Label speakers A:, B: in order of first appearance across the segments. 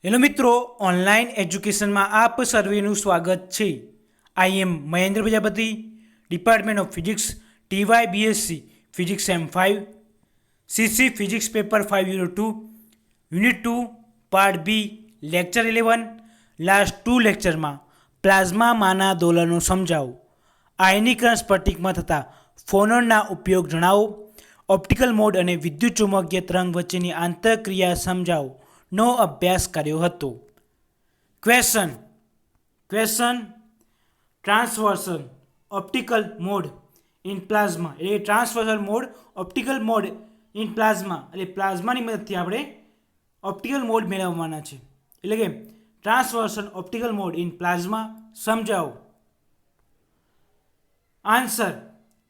A: Hello મિત્રો, online એજ્યુકેશનમાં આપ સર્વેનું સ્વાગત છે. I am Mahendra Prajapati, department of physics, TY BSc physics M5, CC physics paper 502, unit 2, part B, lecture 11. Last 2 લેક્ચરમાં પ્લાઝમામાંના દોલનો સમજાવો, આયનીકરણ સ્ફટિકમાં થતા ફોનોનના ઉપયોગ જણાવો, ઓપ્ટિકલ મોડ અને વિદ્યુત ચુંબકીય તરંગ વચ્ચેની આંતરક્રિયા સમજાવો નો અભ્યાસ કર્યો હતો. Question transversal optical mode in plasma, એટલે transversal mode optical mode in plasma, એટલે પ્લાઝમાની મદદથી આપણે ઓપ્ટિકલ મોડ મેળવવાના છે. એટલે કે ટ્રાન્સવર્સલ ઓપ્ટિકલ મોડ ઇન પ્લાઝમા સમજાવો. આન્સર: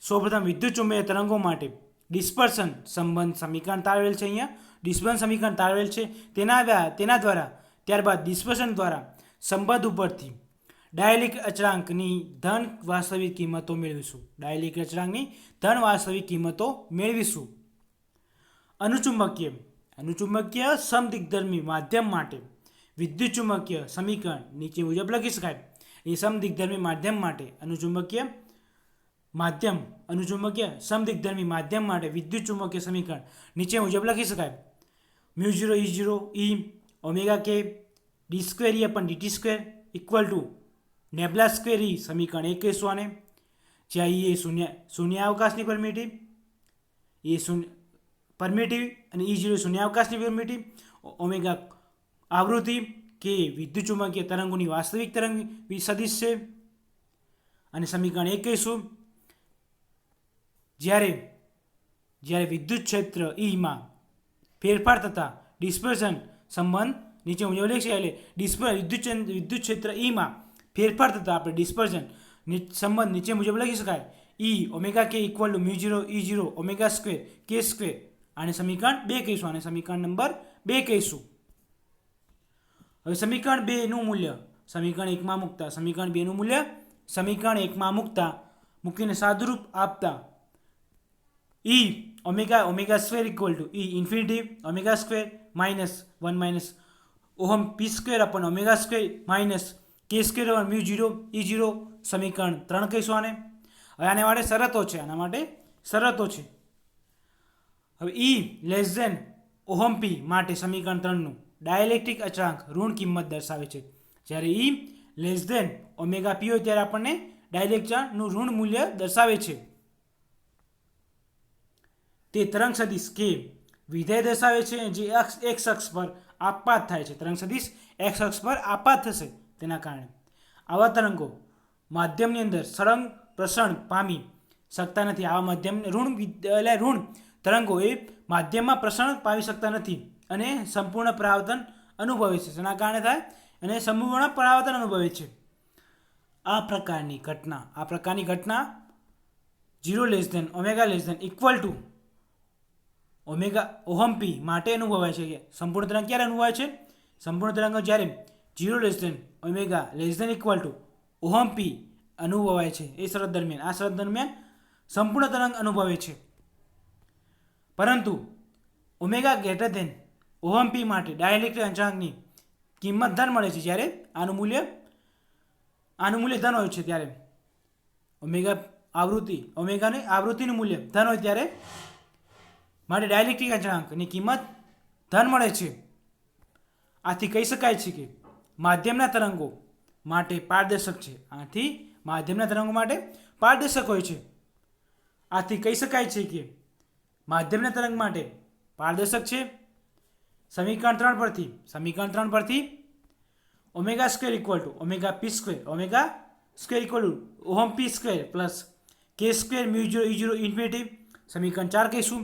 A: સૌપ્રથમ વિદ્યુત ચુંબકીય તરંગો માટે ડિસ્પર્સન સંબંધ સમીકરણ તારવેલ છે. અહીંયા ડિસ્પર્સન સમીકરણ તારવેલ છે. તેના દ્વારા ત્યારબાદ ડિસ્પર્સન દ્વારા સંબંધ ઉપરથી ડાયલેક્ટ્રિક અચળાંકની ધન વાસ્તવિક કિંમતો મેળવીશું. ડાયલેક્ટ્રિક અચળાંકની ધન વાસ્તવિક કિંમતો મેળવીશું. અનુચુંબકીય સમદિગ્ધર્મી માધ્યમ માટે વિદ્યુત ચુંબકીય સમીકરણ નીચે મુજબ લખી શકાય. એ સમદિગ્ધર્મી માધ્યમ માટે અનુચુંબકીય સમદિગ્ધર્મી માધ્યમ માટે વિદ્યુત ચુંબકીય સમીકરણ નીચે મુજબ લખી શકાય. μ0 E0 E omega k d square E अपन dt square equal to nabla square E સમીકરણ 1 કહીશું આને, જ્યાં E એ શૂન્યાવકાશની પરમિટિવ અને E0 શૂન્યાવકાશની પરમિટિવ, ઓમેગા આવૃત્તિ કે વિદ્યુત ચુંબકીય તરંગોની વાસ્તવિક તરંગ સદિશ છે અને સમીકરણ 1 કહીશું. જ્યારે વિદ્યુત ક્ષેત્ર Eમાં ફેરફાર થતા ડિસ્પર્સન સંબંધ નીચે મુજબ લખી શકાય. એટલે વિદ્યુત ક્ષેત્ર Eમાં ફેરફાર થતા આપણે ડિસ્પર્સન સંબંધ નીચે મુજબ લખી શકાય. E omega k equal to μ0 E0 omega square k square. આને સમીકરણ 2 કહીશું, આને સમીકરણ નંબર 2 કહીશું. હવે સમીકરણ 2 નું મૂલ્ય સમીકરણ 1માં મૂકતા સમીકરણ 2 નું મૂલ્ય સમીકરણ 1માં મૂકીને સાદુરૂપ આપતા E omega square equal two E infinity omega square minus 1 minus ohm પી સ્ક્વેર અપન ઓમેગા સ્ક્વેર માઇનસ કે સ્ક્વેર અપન μ0 E0 સમીકરણ 3 કહીશું આને. હવે આના માટે શરતો છે. હવે E less than ohm p માટે સમીકરણ 3નું ડાયલેક્ટ્રિક અચળાંક ઋણ કિંમત દર્શાવે છે. જ્યારે E લેસ ધેન ઓમેગા પી હોય ત્યારે આપણને ડાયલેક્ટ્રિકનું ઋણ મૂલ્ય દર્શાવે છે. તે તરંગ સદિશ કે વિધેય દર્શાવે છે જે x અક્ષ પર આપાત થાય છે. તરંગ સદિશ x અક્ષ પર આપાત થશે. તેના કારણે આવા તરંગો માધ્યમની અંદર સળંગ પ્રસરણ પામી શકતા નથી. આવા માધ્યમ ઋણ તરંગો એ માધ્યમમાં પ્રસરણ પામી શકતા નથી અને સંપૂર્ણ પરાવર્તન અનુભવે છે. તેના કારણે થાય અને સંપૂર્ણ પરાવર્તન અનુભવે છે. આ પ્રકારની ઘટના 0 less than omega less than equal to omega ohm p માટે અનુભવાય છે. સંપૂર્ણ તરંગ ક્યારે અનુભવાય છે? સંપૂર્ણ તરંગો જ્યારે 0 less than omega less than equal to ohm p અનુભવાય છે. આ શરત દરમિયાન સંપૂર્ણ તરંગ અનુભવે છે. પરંતુ omega greater than ohm p માટે ડાયલેક્ટ્રિક અચળાંકની કિંમત ધન મળે છે. જ્યારે આનું મૂલ્ય ધન હોય છે ત્યારે ઓમેગાની આવૃત્તિનું મૂલ્ય ધન હોય ત્યારે માટે ડાયલેક્ટ્રિક અચળાંકની કિંમત ધન મળે છે. આથી કહી શકાય છે કે માધ્યમના તરંગો માટે પારદર્શક છે. હોય છે. આથી કહી શકાય છે કે માધ્યમના તરંગ માટે પારદર્શક છે. સમીકરણ 3 પરથી omega square equal to omega P square equal to ohm P square plus કે સ્ક્વેર μ0 E0 ઇન્ફિનિટી સમીકરણ 4 કહીશું.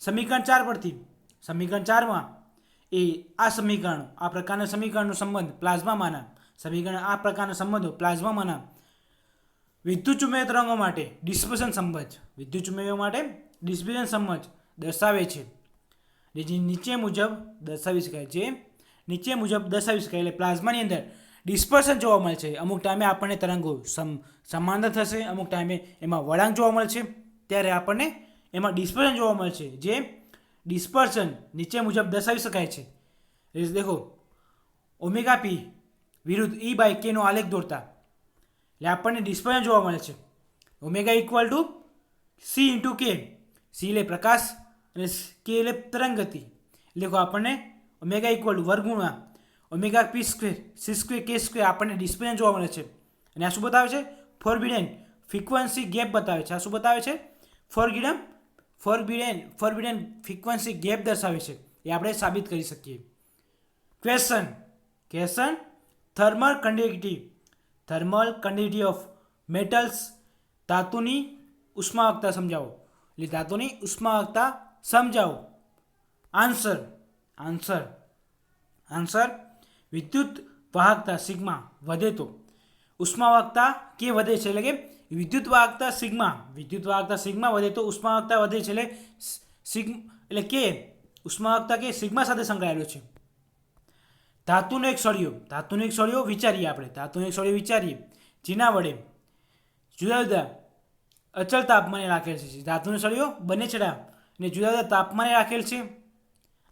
A: સમીકરણ 4 પરથી સમીકરણ 4માં આ પ્રકારના સમીકરણનો સંબંધ પ્લાઝમામાંના વિદ્યુત ચુંબકીય તરંગો માટે ડિસ્પર્સન સંબંધ દર્શાવે છે. જે નીચે મુજબ દર્શાવી શકાય. એટલે પ્લાઝમાની અંદર ડિસ્પર્સન જોવા મળે છે. અમુક ટાઈમે આપણને તરંગો સમાંતર થશે, અમુક ટાઈમે એમાં વળાંક જોવા મળશે, ત્યારે આપણને એમાં ડિસ્પર્સન જોવા મળશે. જે ડિસ્પર્સન નીચે મુજબ દર્શાવી શકાય છે. દેખો ઓમેગા પી વિરુદ્ધ ઈ બાય કેનો આલેખ દોરતા એટલે આપણને ડિસ્પર્ઝન જોવા મળે છે. Omega equal to C into કે. સી એટલે પ્રકાશ અને કે એટલે તરંગ ગતિ. એટલે આપણને omega equal to વર્ગુણમાં omega P square C square k square આપણને ડિસ્પર્ઝન જોવા મળે છે. અને આ શું બતાવે છે? ફોરબિડન ફ્રીક્વન્સી ગેપ બતાવે છે. આ શું બતાવે છે? ફોરબિડન ફ્રીક્વન્સી ગેપ દર્શાવે છે. એ આપણે સાબિત કરી શકીએ. Question thermal conductivity of metals. ધાતુની ઉષ્માવાહકતા સમજાવો. એટલે ધાતુની ઉષ્માવાહકતા સમજાવો. આન્સર વિદ્યુત વાહકતા સિગ્મા વધે તો ઉષ્માવાહકતા કે વધે છે. એટલે કે વિદ્યુત વાહકતા સિગ્મા વધે તો ઉષ્માવાહકતા વધે છે. એટલે કે ઉષ્માવાહકતા કે સિગ્મા સાથે સંકળાયેલો છે. ધાતુનો એક સળિયો વિચારીએ જેના વડે જુદા જુદા અચળ તાપમાને રાખેલ છે. ધાતુનો સળિયો બંને છેડા ને જુદા જુદા તાપમાને રાખેલ છે.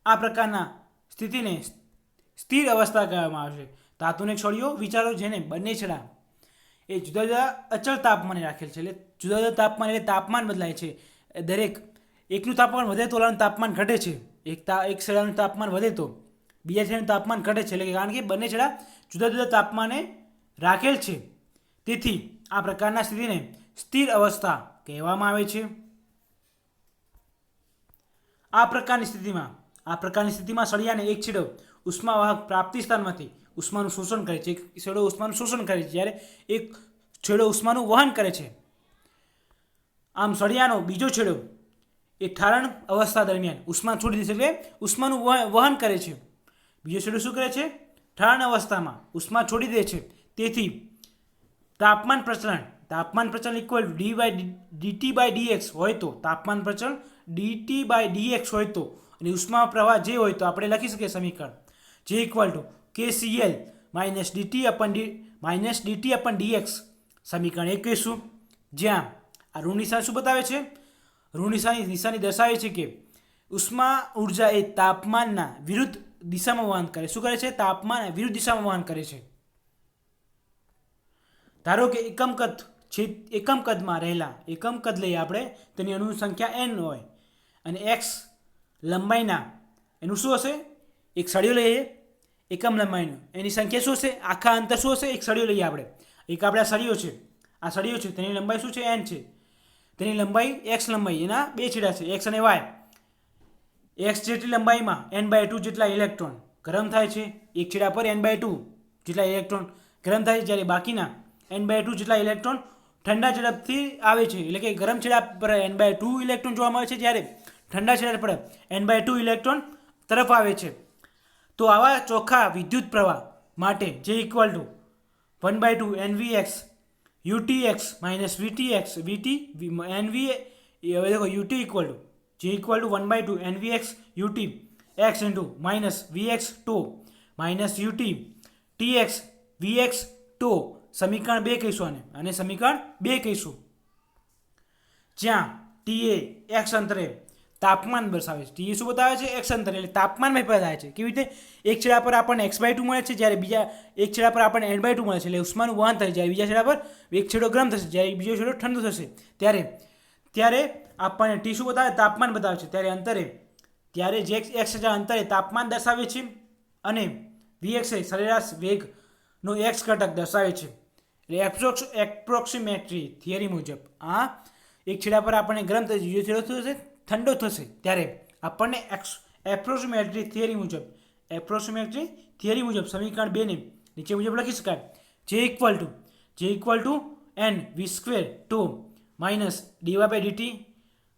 A: આ પ્રકારના સ્થિતિને સ્થિર અવસ્થા કહેવામાં આવે છે. ધાતુનો એક સળિયો વિચારો જેને બંને છેડા એ જુદા જુદા અચળ તાપમાને રાખેલ છે. એટલે જુદા જુદા તાપમાન એટલે તાપમાન બદલાય છે. દરેક એકનું તાપમાન વધે તો ઓલાનું તાપમાન ઘટે છે. એક છેડાનું તાપમાન વધે તો બીજા છેડાનું તાપમાન ઘટે છે. એટલે કે કારણ કે બંને છેડા જુદા જુદા તાપમાને રાખેલ છે. તેથી આ પ્રકારના સ્થિતિને સ્થિર અવસ્થા કહેવામાં આવે છે. આ પ્રકારની સ્થિતિમાં સળિયાને એક છેડો ઉષ્માવાહક પ્રાપ્તિ સ્થાનમાંથી ઉષ્માનું શોષણ કરે છે. એક છેડો ઉષ્માનું શોષણ કરે છે જ્યારે એક છેડો ઉષ્માનું વહન કરે છે. આમ સળિયાનો બીજો છેડો એ ઠારણ અવસ્થા દરમિયાન ઉષ્મા છોડી દે છે. એટલે ઉષ્માનું વહન કરે છે. બીજો છેડો શું કરે છે? ઠારણ અવસ્થામાં ઉષ્મા છોડી દે છે. તેથી તાપમાન પ્રચલન equal D by DT by DX હોય તો ડીટી બાય ડીએક્સ હોય તો અને ઉષ્મા પ્રવાહ જે હોય તો આપણે લખી શકીએ સમીકરણ જે equal to KCl minus dt upon dx. સમીકરણ 1 કહીશું. જ્યાં આ ઋણ નિશાની શું બતાવે છે? ઋણ નિશાની દર્શાવે છે કે ઉષ્મા ઉર્જા એ તાપમાનના વિરુદ્ધ દિશામાં વહન કરે. શું કરે છે? તાપમાન વિરુદ્ધ દિશામાં વહન કરે છે. ધારો કે એકમ કદ લઈએ આપણે, તેની અણુ સંખ્યા n હોય અને x લંબાઈના એનું શું હશે? એક સળિયો લઈએ એકમ લંબાઈનું, એની સંખ્યા શું હશે? આખા અંતર શું હશે? એક સળિયો લઈએ આપણે, એક આપણે આ સળિયો છે તેની લંબાઈ શું છે? n છે. તેની લંબાઈ x લંબાઈ, એના બે છેડા છે x અને y. x જેટલી લંબાઈમાં n/2 જેટલા ઇલેક્ટ્રોન ગરમ થાય છે. એક છેડા પર n/2 જેટલા ઇલેક્ટ્રોન ગરમ થાય છે, જ્યારે બાકીના n/2 જેટલા ઇલેક્ટ્રોન ઠંડા ઝડપથી આવે છે. એટલે કે ગરમ છેડા પર n/2 ઇલેક્ટ્રોન જોવા મળે છે, જ્યારે ઠંડા છેડા પર n/2 ઇલેક્ટ્રોન તરફ આવે છે. તો આવા ચોખ્ખા વિદ્યુત પ્રવાહ માટે જે equal two 1/2 NVX UTX minus VTX NV હવે દેખો UT ઇક્વલ ટુ જે equal two 1/2 NVX UT x into minus VX ટો માઇનસ UT TX VX ટો. સમીકરણ 2 કહીશું અને સમીકરણ 2 કહીશું. જ્યાં TA x અંતરે તાપમાન દર્શાવે છે. TA શું બતાવે છે? x અંતરે, એટલે તાપમાન માપ્યા થાય છે. કેવી રીતે? એક છેડા પર આપણને x/2 મળે છે, જ્યારે બીજા એક છેડા પર આપણને n/2 મળે છે. એટલે ઉષ્માનું વહન થાય, જ્યારે બીજા છેડા પર એક છેડો ગરમ થશે, જ્યારે બીજો છેડો ઠંડુ થશે. ત્યારે આપણને T શું બતાવે? તાપમાન બતાવે છે. ત્યારે જે x અંતરે તાપમાન દર્શાવે છે અને Vx એ સરેરાશ વેગનો x ઘટક દર્શાવે છે. એટલે એપ્રોક્સિમેટરી થિયરી મુજબ આ એક છેડા પર આપણને ગરમ થશે, બીજો છેડો થશે ઠંડો થશે, ત્યારે આપણને એપ્રોક્સિમેટરી થિયરી મુજબ સમીકરણ 2 ને નીચે મુજબ લખી શકાય. જે equal to n v² to minus dy/dt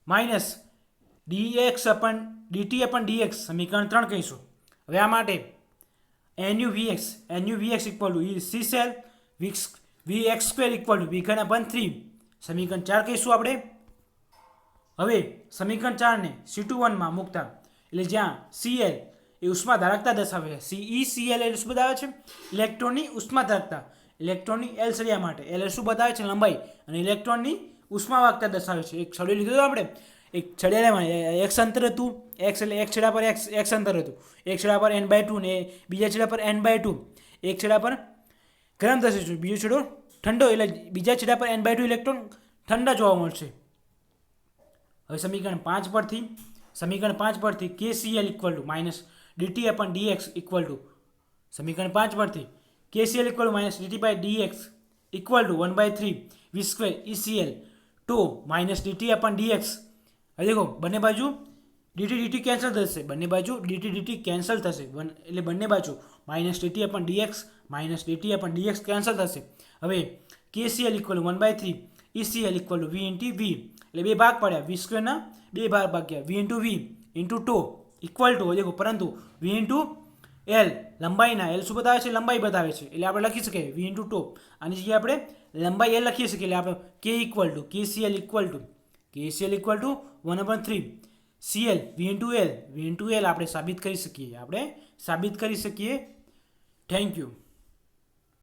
A: minus dt upon dx. સમીકરણ 3 કહીશું. હવે આ માટે NuVx equal to CCl Vx² equal to V3. સમીકરણ 4 કહીશું આપણે. હવે સમીકરણ 4 ને C21 માં મૂકતા, એટલે જ્યાં Cl એ ઉષ્મા ધારકતા દર્શાવે છે, CECl એ શું બતાવે છે? ઇલેક્ટ્રોનની ઉષ્મા ધારકતા. ઇલેક્ટ્રોનની L સળિયા માટે L શું બતાવે છે? લંબાઈ. અને ઇલેક્ટ્રોનની ઉષ્માવાહકતા દર્શાવે છે. એક સળિયો લીધો આપણે, એક છેડામાં એક્સ અંતર હતું, એક્સ એટલે એક છેડા પર એક્સ અંતર હતું, એક છેડા પર n/2 ને બીજા છેડા પર n/2. એક છેડા પર ગરમ થશે, બીજો છેડો ઠંડો, એટલે બીજા છેડા પર n/2 ઇલેક્ટ્રોન ઠંડા જોવા મળશે. હવે સમીકરણ 5 પરથી KCl equal to minus dt/dx equal to સમીકરણ 5 પરથી KCl equal to minus dt/dx equal to 1/3 v² ECl to minus dt/dx. હવે દેખો બંને બાજુ dt કેન્સલ થશે, બંને બાજુ dt કેન્સલ થશે, એટલે બંને બાજુ માઇનસ dt/dx કેન્સલ થશે. હવે KCl equal to 1/3 ECl equal to v into v, એટલે બે ભાગ પડ્યા, v² ના બે ભાગ ભાગ્યા v into v into toe equal to દેખો, પરંતુ v ઇન્ટુ એલ લંબાઈના, એલ શું બતાવે છે? લંબાઈ બતાવે છે, એટલે આપણે લખી શકીએ v ઇન્ટુ ટો. આની જગ્યાએ આપણે લંબાઈ એલ લખી શકીએ, એટલે આપણે k equal to KCl equal to 1/3 CL v into L આપણે સાબિત કરી શકીએ, થેન્ક યુ.